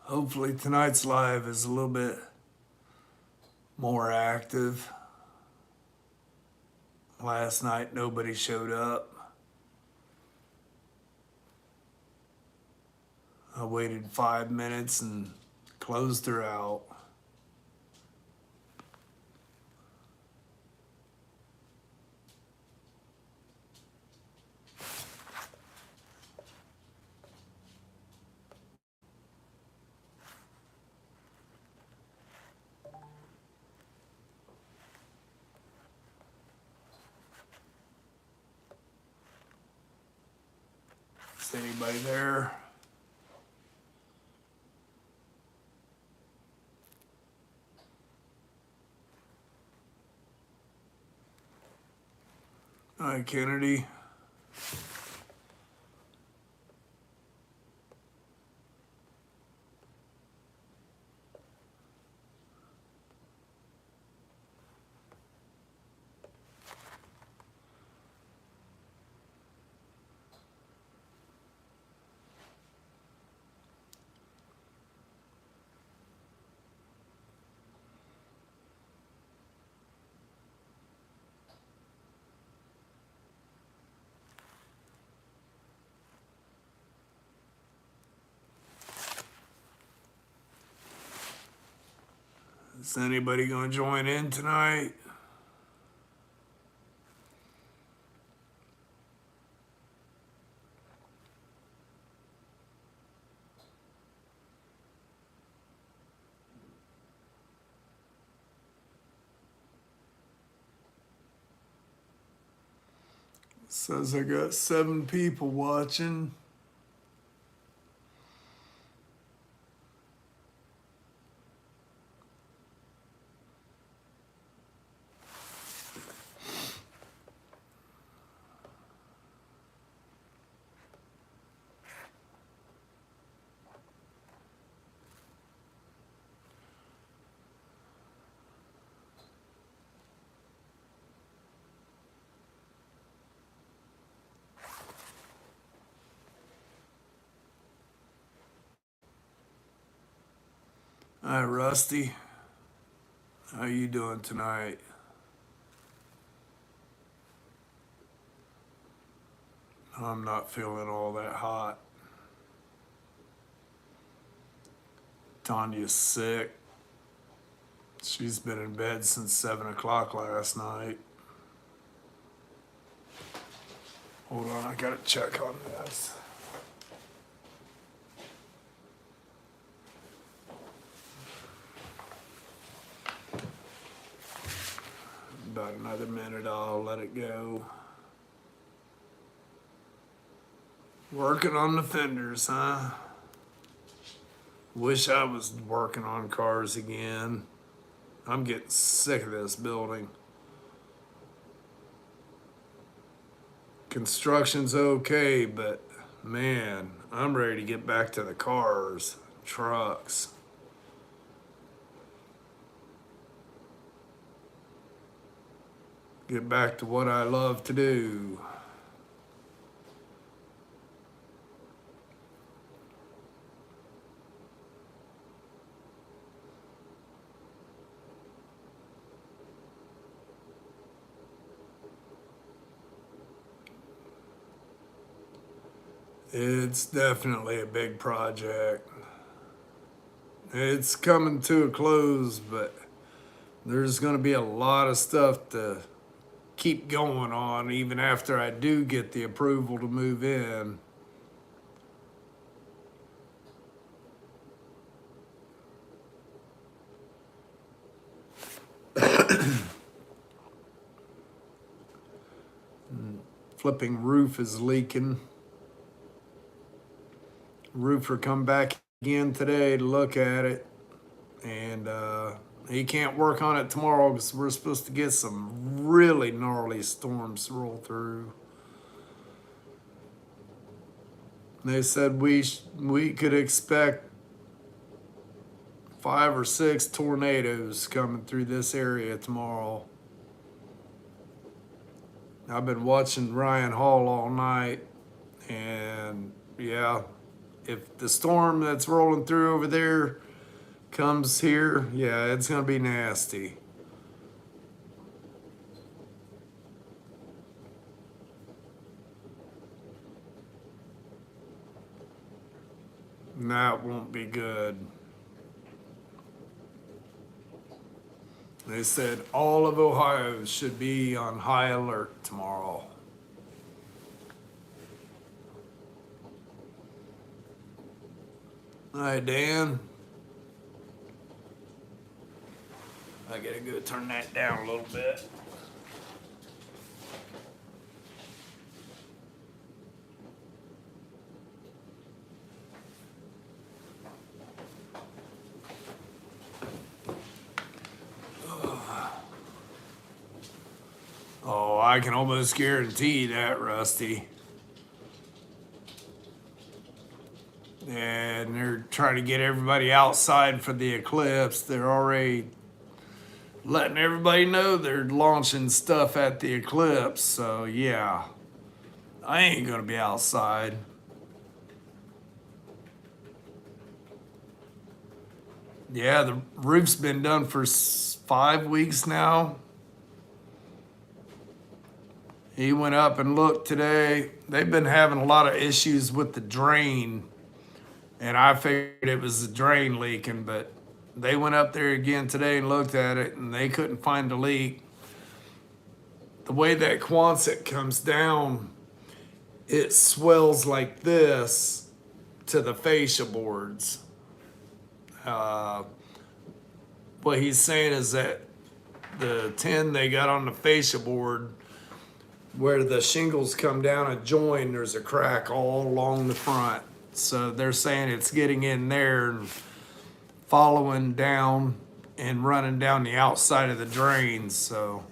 Hopefully tonight's live is a little bit more active. Last night nobody showed up. I waited 5 minutes and closed her out. Is anybody there? Hi, Kennedy. Is anybody going to join in tonight? Says I got 7 people watching. Hi, Rusty. How you doing tonight? I'm not feeling all that hot. Tanya's sick. She's been in bed since 7 o'clock last night. Hold on, I gotta check on this. About another minute, I'll let it go. Working on the fenders, huh? Wish I was working on cars again. I'm getting sick of this building. Construction's okay, but man, I'm ready to get back to the cars, trucks. Get back to what I love to do. It's definitely a big project. It's coming to a close, but there's going to be a lot of stuff to keep going on even after I do get the approval to move in. Flipping roof is leaking. Roofer come back again today to look at it, and he can't work on it tomorrow because we're supposed to get some really gnarly storms roll through. They said we could expect 5 or 6 tornadoes coming through this area tomorrow. I've been watching Ryan Hall all night, and yeah, if the storm that's rolling through over there comes here, yeah, it's gonna be nasty. And that won't be good. They said all of Ohio should be on high alert tomorrow. All right, Dan. I gotta go turn that down a little bit. Oh, I can almost guarantee that, Rusty. And they're trying to get everybody outside for the eclipse. They're already letting everybody know they're launching stuff at the eclipse. So, yeah, I ain't gonna be outside. Yeah, the roof's been done for 5 weeks now. He went up and looked today. They've been having a lot of issues with the drain, and I figured it was the drain leaking, but they went up there again today and looked at it, and they couldn't find a leak. The way that Quonset comes down, it swells like this to the fascia boards. What he's saying is that the tin they got on the fascia board, where the shingles come down and join, there's a crack all along the front. So they're saying it's getting in there and following down and running down the outside of the drains. So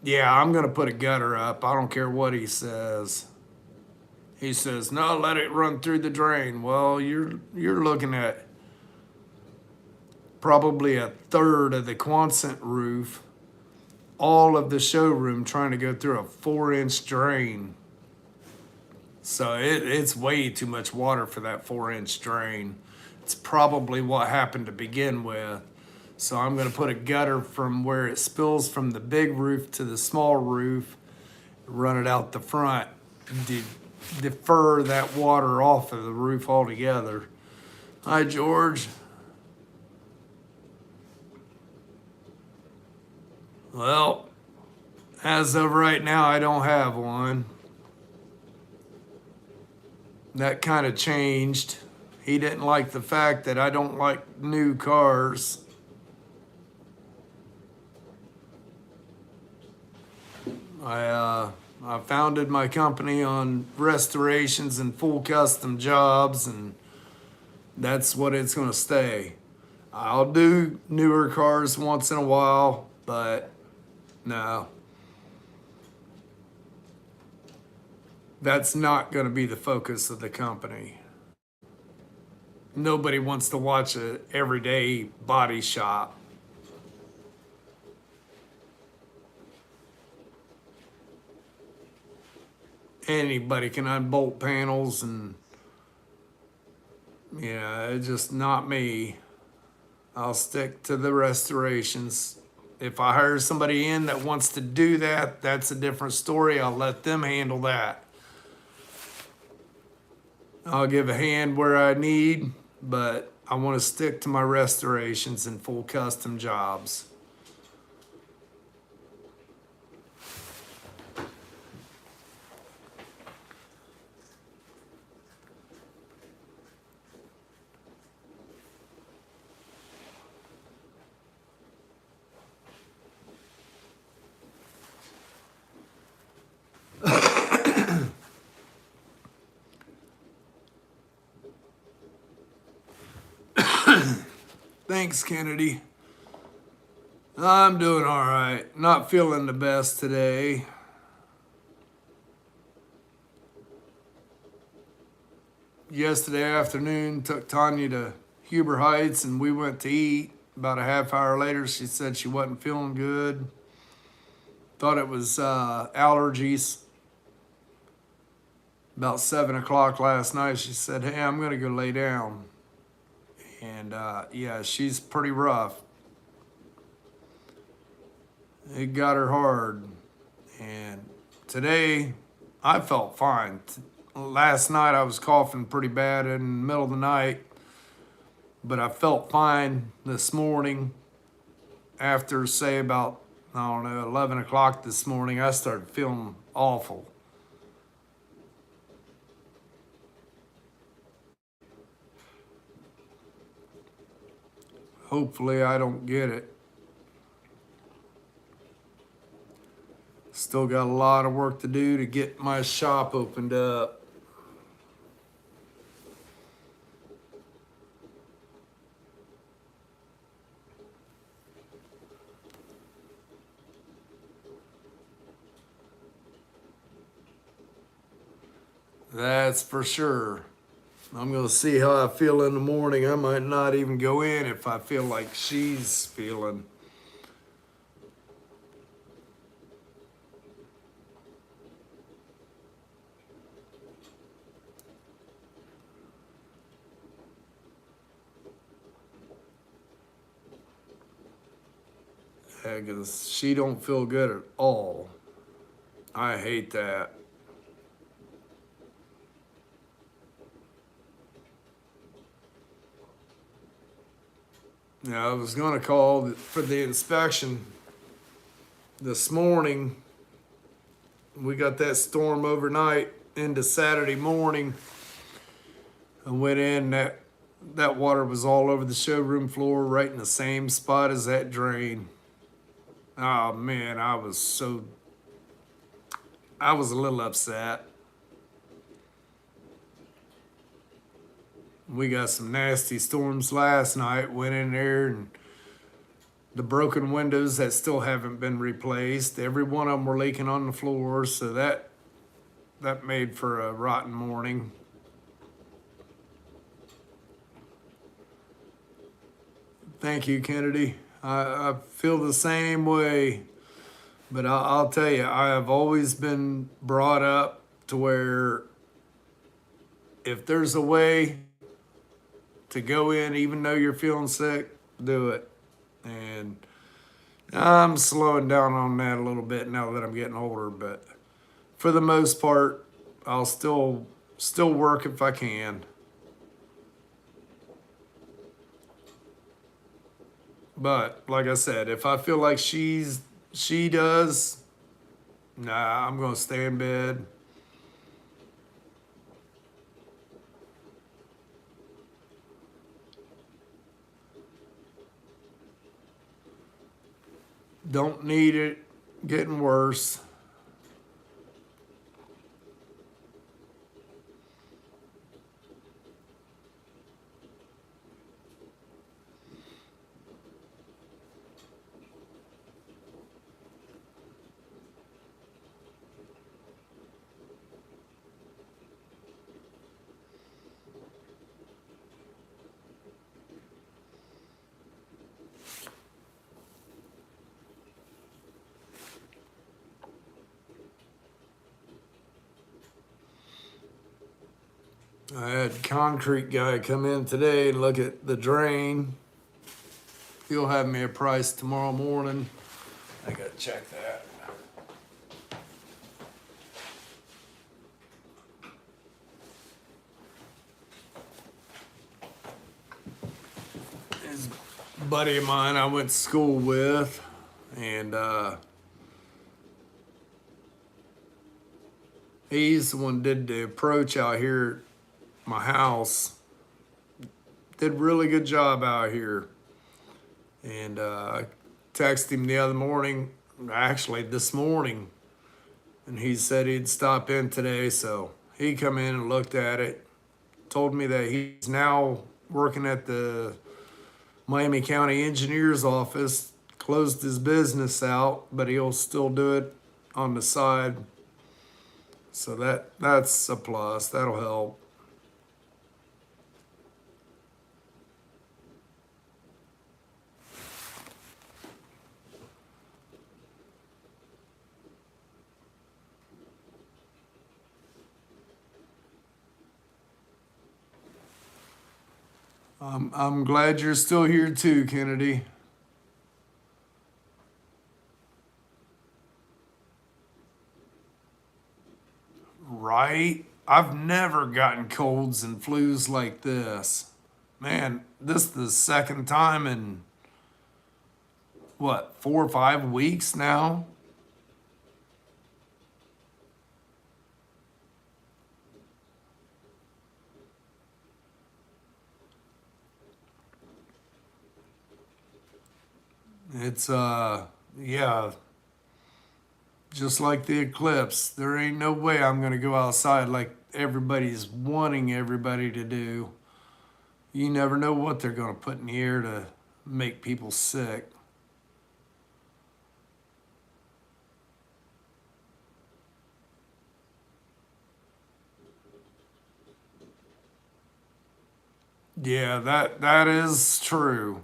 yeah, I'm gonna put a gutter up. I don't care what he says. He says, no, let it run through the drain. Well, you're looking at probably a third of the Quonset roof, all of the showroom trying to go through a 4-inch drain. So it's way too much water for that 4-inch drain. It's probably what happened to begin with. So I'm gonna put a gutter from where it spills from the big roof to the small roof, run it out the front, defer that water off of the roof altogether. Hi, George. Well, as of right now, I don't have one. That kind of changed. He didn't like the fact that I don't like new cars. I founded my company on restorations and full custom jobs, and that's what it's going to stay. I'll do newer cars once in a while, but no. That's not going to be the focus of the company. Nobody wants to watch an everyday body shop. Anybody can unbolt panels, and it's just not me. I'll stick to the restorations. If I hire somebody in that wants to do that, that's a different story. I'll let them handle that. I'll give a hand where I need, but I want to stick to my restorations and full custom jobs. Thanks, Kennedy. I'm doing all right. Not feeling the best today. Yesterday afternoon, took Tanya to Huber Heights, and we went to eat. About a half hour later, she said she wasn't feeling good. Thought it was allergies. About 7 o'clock last night, she said, "Hey, I'm gonna go lay down." And yeah, she's pretty rough. It got her hard. And today, I felt fine. Last night, I was coughing pretty bad in the middle of the night, but I felt fine this morning. After, say, about, I don't know, 11 o'clock this morning, I started feeling awful. Hopefully, I don't get it. Still got a lot of work to do to get my shop opened up. That's for sure. I'm going to see how I feel in the morning. I might not even go in if I feel like she's feeling. Because she don't feel good at all. I hate that. Yeah, I was going to call for the inspection this morning. We got that storm overnight into Saturday morning. I went in, that water was all over the showroom floor, right in the same spot as that drain. Oh man, I was a little upset. We got some nasty storms last night. Went in there and the broken windows that still haven't been replaced. Every one of them were leaking on the floor, so that made for a rotten morning. Thank you, Kennedy. I feel the same way, but I'll tell you, I have always been brought up to where if there's a way to go in, even though you're feeling sick, do it. And I'm slowing down on that a little bit now that I'm getting older, but for the most part, I'll still work if I can. But like I said, if I feel like she does, nah, I'm gonna stay in bed. Don't need it getting worse. I had concrete guy come in today and look at the drain. He'll have me a price tomorrow morning. I gotta check that. His buddy of mine I went to school with, and he's the one did the approach out here at my house. Did a really good job out here. And I texted him the other morning, actually this morning, and he said he'd stop in today. So he come in and looked at it, told me that he's now working at the Miami County Engineer's office, closed his business out, but he'll still do it on the side. So that's a plus. That'll help. I'm glad you're still here too, Kennedy. Right? I've never gotten colds and flus like this. Man, this is the second time in what, 4 or 5 weeks now? It's yeah, just like the eclipse. There ain't no way I'm gonna go outside like everybody's wanting everybody to do. You never know what they're gonna put in the air to make people sick. Yeah, that is true.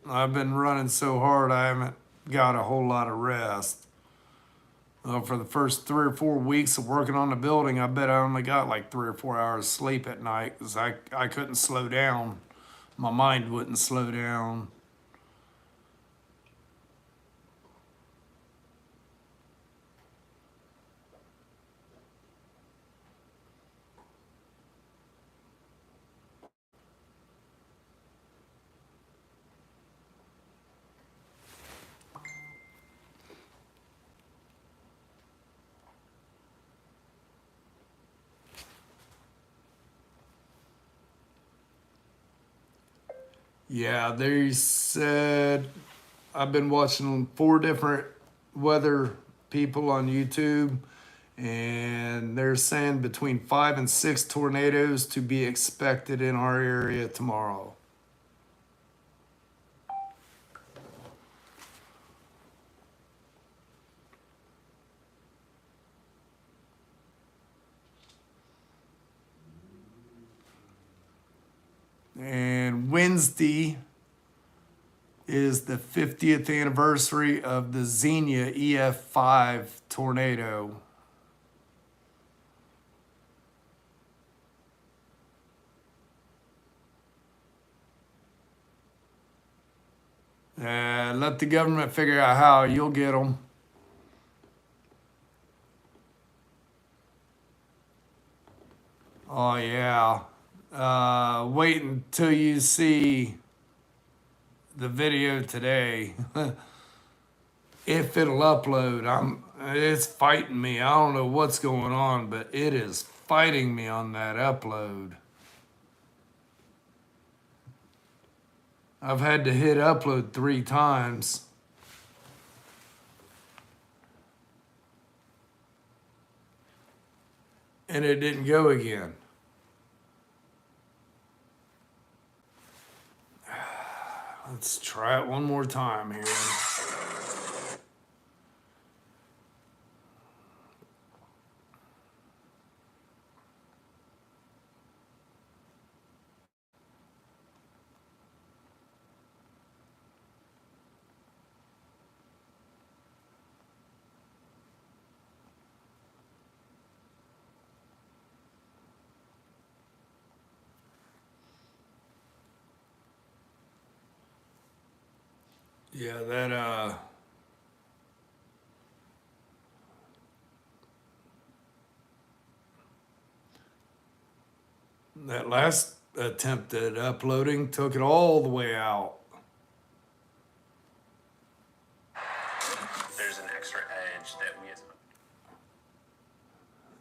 I've been running so hard I haven't got a whole lot of rest. For the first 3 or 4 weeks of working on the building, I bet I only got like 3 or 4 hours sleep at night because I couldn't slow down. My mind wouldn't slow down. Yeah, they said I've been watching 4 different weather people on YouTube, and they're saying between 5 and 6 tornadoes to be expected in our area tomorrow. And Wednesday is the 50th anniversary of the Xenia EF5 tornado. Let the government figure out how. You'll get them. Oh, yeah. Wait until you see the video today. If it'll upload, it's fighting me. I don't know what's going on, but it is fighting me on that upload. I've had to hit upload 3 times. And it didn't go again. Let's try it one more time here. Yeah, that last attempt at uploading took it all the way out. There's an extra edge that we as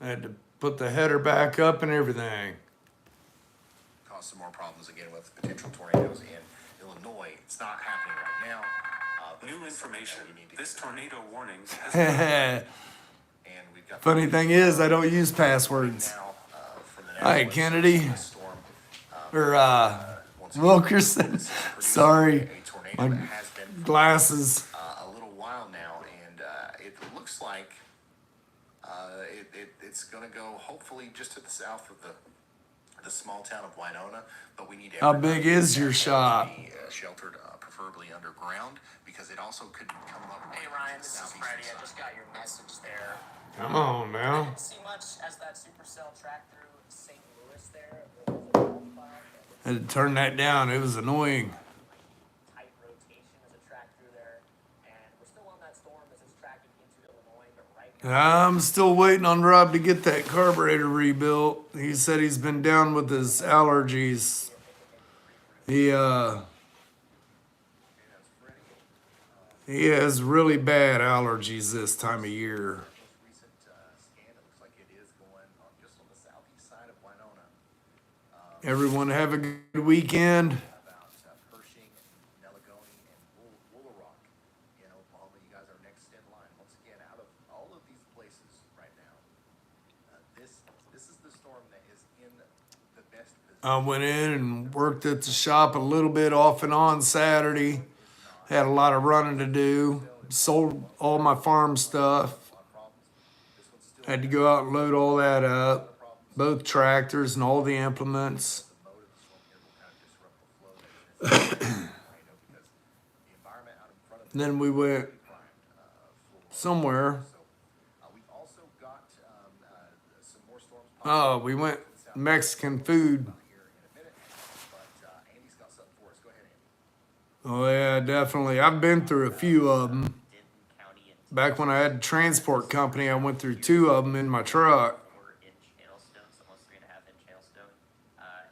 I had to put the header back up and everything. cause some more problems again with potential tornadoes in Illinois. It's not happening right now. New information. This tornado warning has And we've got Funny thing is, I don't use passwords. now from the Hi, National Kennedy. Weather Service, storm, Or once again, Wilkerson. this is producing Sorry, a tornado my that has been for glasses. a little while now, and it looks like it's going to go hopefully just to the south of the small town of Winona, but we need How everybody big is your to shop? be sheltered, preferably underground, because it also could come up. Hey Ryan, this is Freddie. I just got your message there. Come on I now. didn't see much as that Supercell tracked through St. Louis there. There was a cold cloud that I had to turn that down. It was annoying. tight rotation as it tracked through there. And we're still on that storm as it's tracking into Illinois, but right now, I'm still waiting on Rob to get that carburetor rebuilt. He said he's been down with his allergies. He has really bad allergies this time of year. Most recent scan, it looks like it is going on just on the southeast side of Winona. Everyone have a good weekend. About Pershing, Nelagoni, and Woolly Rock in Oklahoma. You guys are next in line. Once again, out of all of these places right now, this is the storm that is in the best position. I went in and worked at the shop a little bit off and on Saturday. Had a lot of running to do. Sold all my farm stuff. Had to go out and load all that up. Both tractors and all the implements. The mode of the storm here will kind of disrupt the flow that is in the tornado because the environment out in front of And then we went somewhere. we've also got some more storms Oh, we went Mexican food. here in a minute, but Andy's got something for us. Go ahead, Andy. Oh yeah, definitely. I've been through a few of them. Denton County and Back when I had a transport company, I went through 2 of them in my truck. 4-inch hailstone, so almost 3.5-inch hailstone.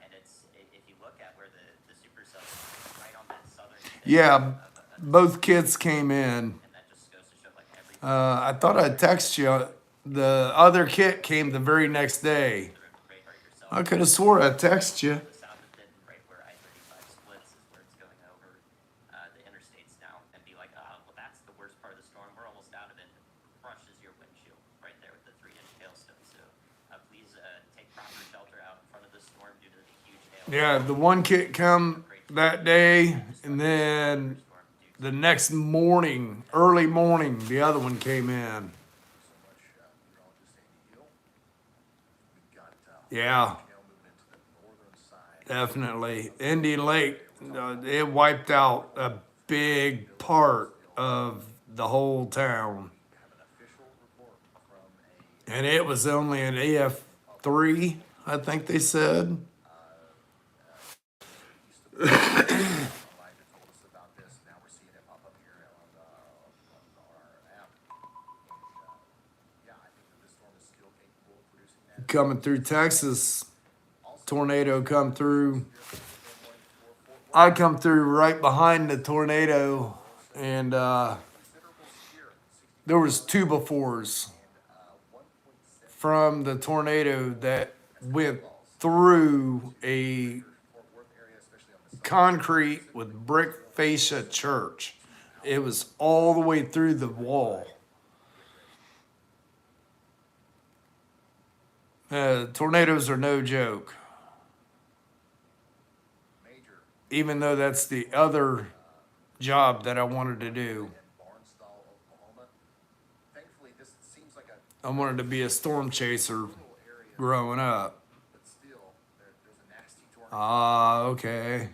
And if you look at where the supercell is, right on that southern tip Yeah, both kits came in. and that just goes to show like every I thought I'd text you. The other kit came the very next day. radar yourself. I could have swore I texted you. The south of Denton, right where I-35 splits, is where it's going over the interstates now, and be like, well, that's the worst part of the storm. We're almost out of it. Crushes your windshield right there with the 3-inch hailstone. So please take proper shelter out in front of the storm due to the huge hail. Yeah, the one kit come that day, and then the next morning, early morning, the other one came in. So much meteorologist Andy Hill. We've got Yeah, hail moving into the northern side. definitely. Indian Lake, it wiped out a big part of the whole town. Have an official report from a And it was only an AF3, I think they said. live that told us about this. Now we're seeing it pop up here on our app. And yeah, I think that this storm is still capable of producing that. Coming through Texas, tornado come through. I come through right behind the tornado, and there was 2 befores from the tornado that went through a Fort Worth area, especially on the concrete with brick fascia church. It was all the way through the wall. Tornadoes are no joke. major Even though that's the other job that I wanted to do. in Barnstall, Oklahoma. Thankfully, this seems like a I wanted to be a storm chaser little area, growing up. but still, there's a nasty tornado, Ah, okay. and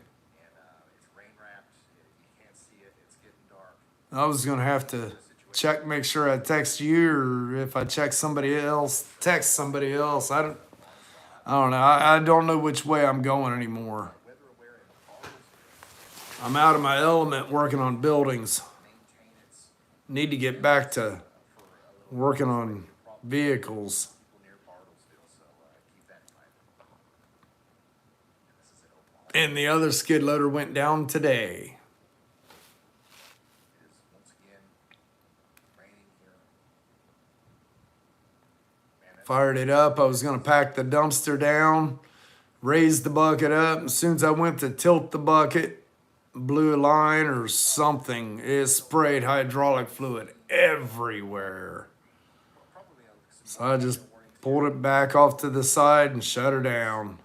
it's rain wrapped. You can't see it. It's getting dark. I was gonna have to check, make sure I text you, or if I check somebody else, text somebody else. I don't know. I don't know which way I'm going anymore. Weather aware in all those areas. I'm out of my element working on buildings. Maintain its Need to get back to working on vehicles. people near Bartlesville, so keep that in mind. And this is in Oklahoma. And the other skid loader went down today. It is once again raining here. Man, that's Fired it up. I was gonna pack the dumpster down, raise the bucket up. As soon as I went to tilt the bucket, blew a line or something. It sprayed hydraulic fluid everywhere. probably So I just pulled it back off to the side and shut her down.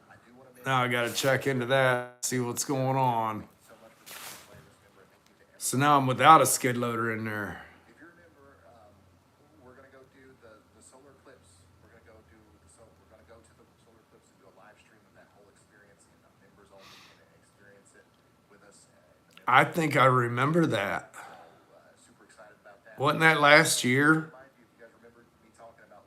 Now I gotta check into that, see what's going on. So now I'm without a skid loader in there. if you remember, we're gonna go do the solar eclipse. We're gonna go to the solar eclipse and do a live stream of that whole experience, and the members only can experience it with us. I think I remember that. Super excited about that. Wasn't that last year? Remind you, if you guys remember me talking about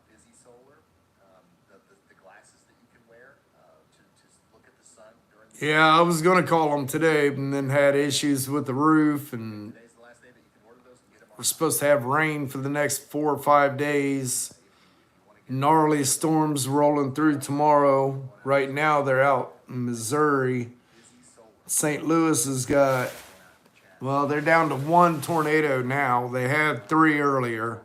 Yeah, I was gonna call them today, and then had issues with the roof, and Today's the last day that you can order those and get them we're on. supposed to have rain for the next 4 or 5 days. Gnarly storms rolling through tomorrow. Right now, they're out in Missouri. St. Louis has got, well, they're down to one tornado now. They had 3 earlier.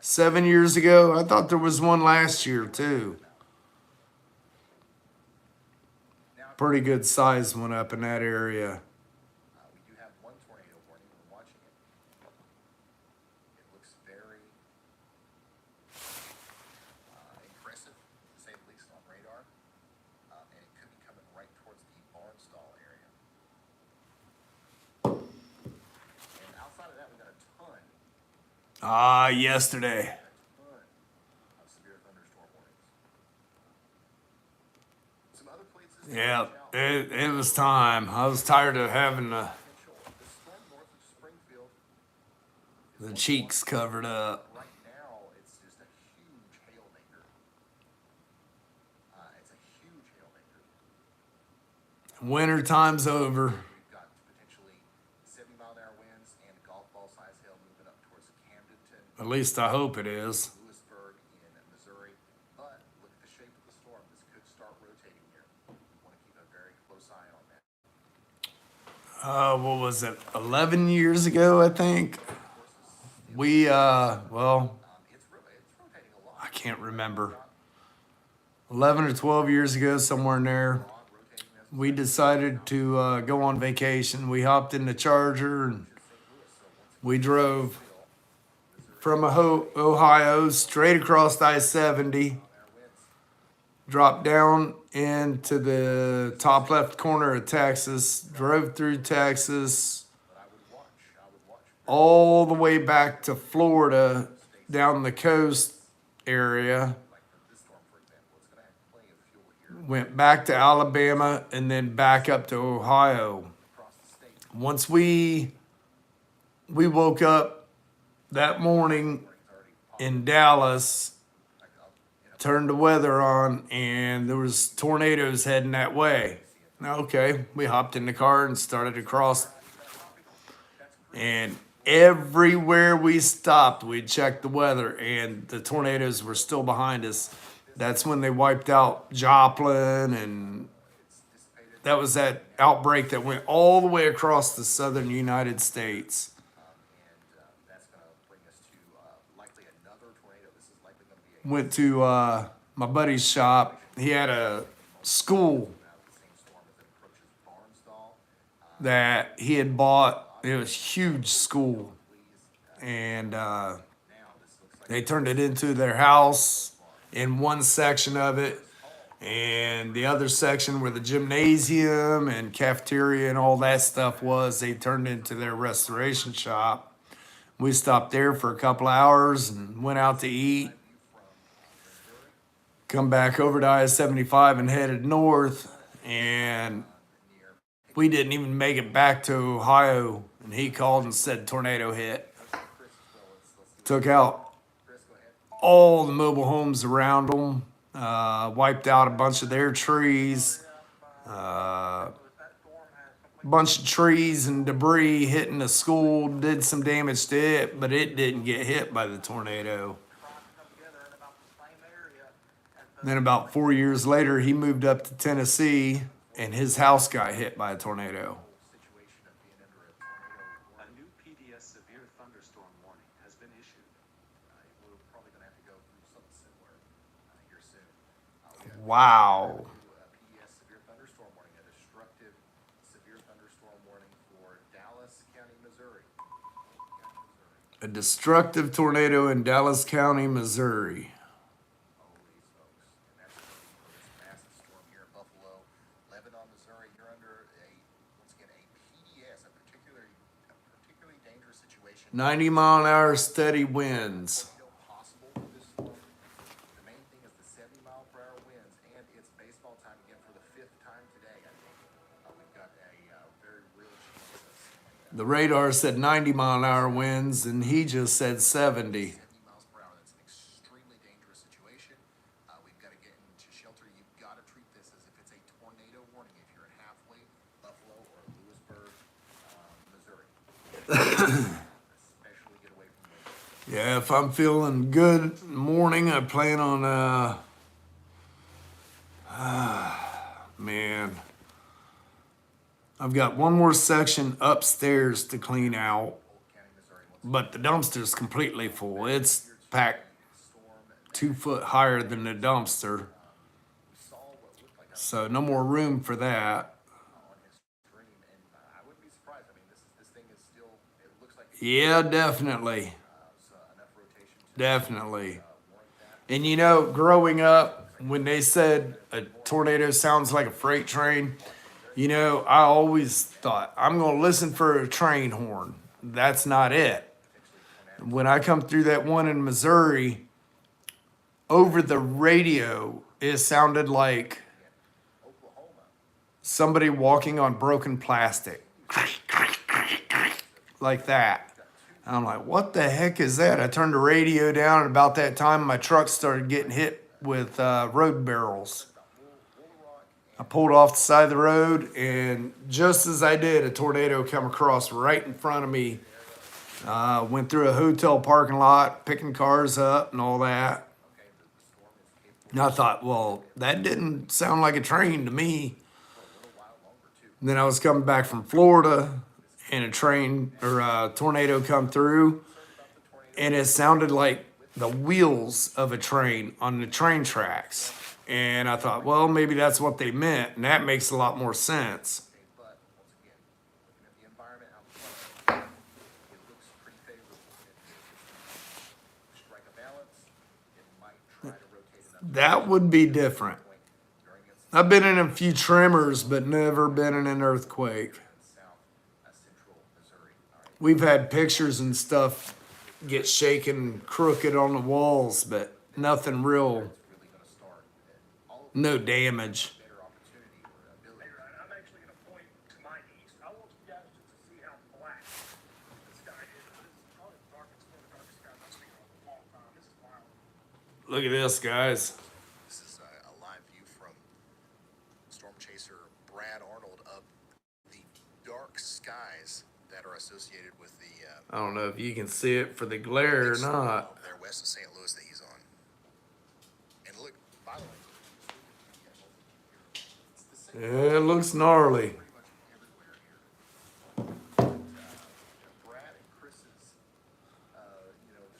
7 years ago, I thought there was one last year too. Pretty good size one up in that area. We do have one tornado warning. We're watching it. It looks very impressive, to say the least, on radar. And it could be coming right towards the Barnstall area. And outside of that, we got a ton Yesterday. of severe thunderstorm warnings. Some other places to Yeah, watch out. it was time. I was tired of having The storm north of Springfield. the cheeks covered up. Right now, it's just a huge hail maker. It's a huge hail maker. Winter time's over. We've got potentially 70-mile-an-hour winds and golf ball size hail moving up towards Camdenton, At least I hope it is. Lewisburg in Missouri. But look at the shape of the storm. This could start rotating here. We want to keep a very close eye on that. What was it? 11 years ago, I think. We, well, It's rotating a lot. I can't remember. 11 or 12 years ago, somewhere in there, Rotating as we decided to go on vacation. We hopped in the Charger and we drove from Ohio straight across I-70, dropped down into the top left corner of Texas, drove through Texas, I would watch all the way back to Florida, down the coast area, like for this storm, for example. It's going to have plenty of fuel here went back to Alabama, and then back up to Ohio. across the state. Once we woke up that morning in Dallas, turned the weather on, and there was tornadoes heading that way. Okay, we hopped in the car and started to cross. And everywhere we stopped, we checked the weather, and the tornadoes were still behind us. That's when they wiped out Joplin, and that was that outbreak that went all the way across the southern United States. And that's going to bring us to likely another tornado. This is likely going to be a Went to my buddy's shop. He had a school the same storm as it approaches Barnstall. that he had bought. It was a huge school, and Now this looks like they turned it into their house in one section of it, and the other section where the gymnasium and cafeteria and all that stuff was, they turned into their restoration shop. We stopped there for a couple hours and went out to eat. Come back over to I-75 and headed north, and we didn't even make it back to Ohio, and he called and said tornado hit. Took out all the mobile homes around them, wiped out a bunch of their trees, bunch of trees and debris hitting the school, did some damage to it, but it didn't get hit by the tornado. Then about 4 years later, he moved up to Tennessee, and his house got hit by a tornado. situation of being under a tornado. A new PDS severe thunderstorm warning has been issued. We're probably going to have to go through something similar here soon. Wow. PDS severe thunderstorm warning, a destructive severe thunderstorm warning for Dallas County, Missouri. A destructive tornado in Dallas County, Missouri. Holy smokes. And that's going to be for this massive storm here in Buffalo. Lebanon, Missouri, you're under once again, a PDS, a particularly dangerous situation. 90-mile-an-hour steady winds. Still possible with this storm. The main thing is the 70-mile-per-hour winds, and it's baseball time again for the 5th time today, I think. We've got a very real chance of seeing The radar said 90-mile-an-hour winds, and he just said 70. 70 miles per hour. That's an extremely dangerous situation. We've got to get into shelter. You've got to treat this as if it's a tornado warning. If you're halfway Yeah, if I'm feeling good in the morning, I plan on, man, I've got one more section upstairs to clean out, but the dumpster's completely full. It's packed 2 foot higher than the dumpster, so no more room for that. on his stream, and I wouldn't be surprised. I mean, this thing is still. It looks like it's Yeah, definitely. so enough rotation to Definitely. warrant that. And you know, growing up, when they said a tornado sounds like a freight train, you know, I always thought, I'm going to listen for a train horn. That's not it. When I come through that one in Missouri, over the radio, it sounded like somebody walking on broken plastic. Like that. And I'm like, what the heck is that? I turned the radio down, and about that time, my truck started getting hit with road barrels. I pulled off the side of the road, and just as I did, a tornado come across right in front of me. Went through a hotel parking lot, picking cars up and all that. And I thought, well, that didn't sound like a train to me. And then I was coming back from Florida, and a train or a tornado come through, and it sounded like the wheels of a train on the train tracks. And I thought, well, maybe that's what they meant, and that makes a lot more sense. But once again, looking at the environment out front, it looks pretty favorable. If you strike a balance, it might try to rotate enough That would be different. point during its I've been in a few tremors, but never been in an earthquake. south central Missouri. All right, We've had pictures and stuff get shaken crooked on the walls, but nothing real, really going to start. And all of no damage. better opportunity or ability. I'm actually going to point to my east. I want you guys just to see how black the sky is. This is probably the darkest, one of the darkest skies I've seen in a long time. This is wild. Look at this, guys. This is a live view from storm chaser Brad Arnold of the dark skies that are associated with the I don't know if you can see it for the glare or not. over there west of St. Louis that he's on. And look, by the way, it's the same Yeah, it looks gnarly. pretty much everywhere here. Brad and Chris's,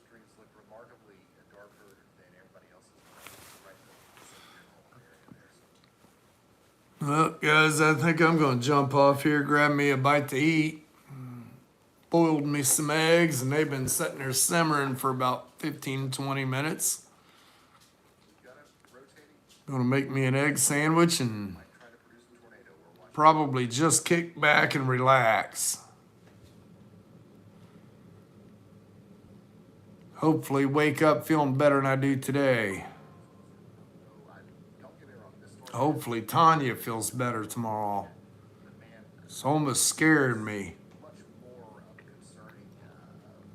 streams look remarkably darker than everybody else's. Right in the general area there. So. Well, guys, I think I'm going to jump off here, grab me a bite to eat. Boiled me some eggs, and they've been sitting there simmering for about 15, 20 minutes. Got it rotating, Gonna make me an egg sandwich and trying to produce the tornado we're watching. probably just kick back and relax. Hopefully wake up feeling better than I do today. Don't get me wrong, this storm Hopefully Tanya feels better tomorrow. It's almost scared me. much more of a concerning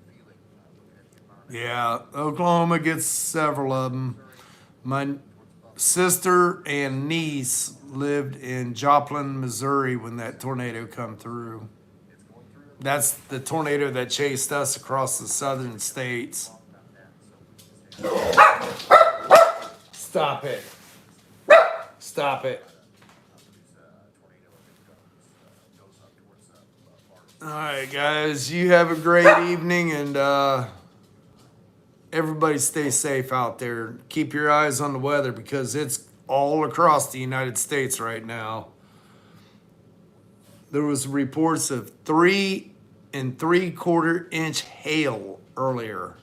feeling looking at the environment. Yeah, Oklahoma gets several of them. My sister and niece lived in Joplin, Missouri when that tornado come through. That's the tornado that chased us across the southern states. Stop it. Stop it. All right, guys, you have a great evening, and everybody stay safe out there. Keep your eyes on the weather because it's all across the United States right now. There was reports of 3 3/4 inch hail earlier.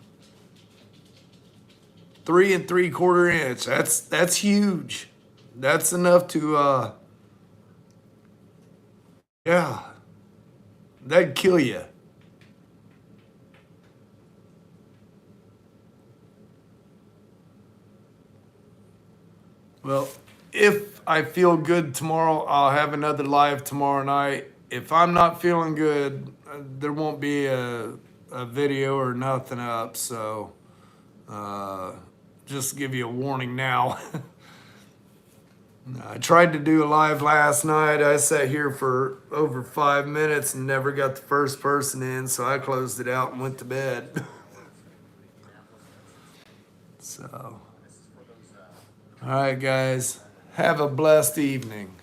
3 3/4 inch. That's huge. That's enough to yeah. That'd kill you. Well, if I feel good tomorrow, I'll have another live tomorrow night. If I'm not feeling good, there won't be a video or nothing up. So just give you a warning now. I tried to do a live last night. I sat here for over 5 minutes and never got the first person in, so I closed it out and went to bed. So, all right, guys, have a blessed evening.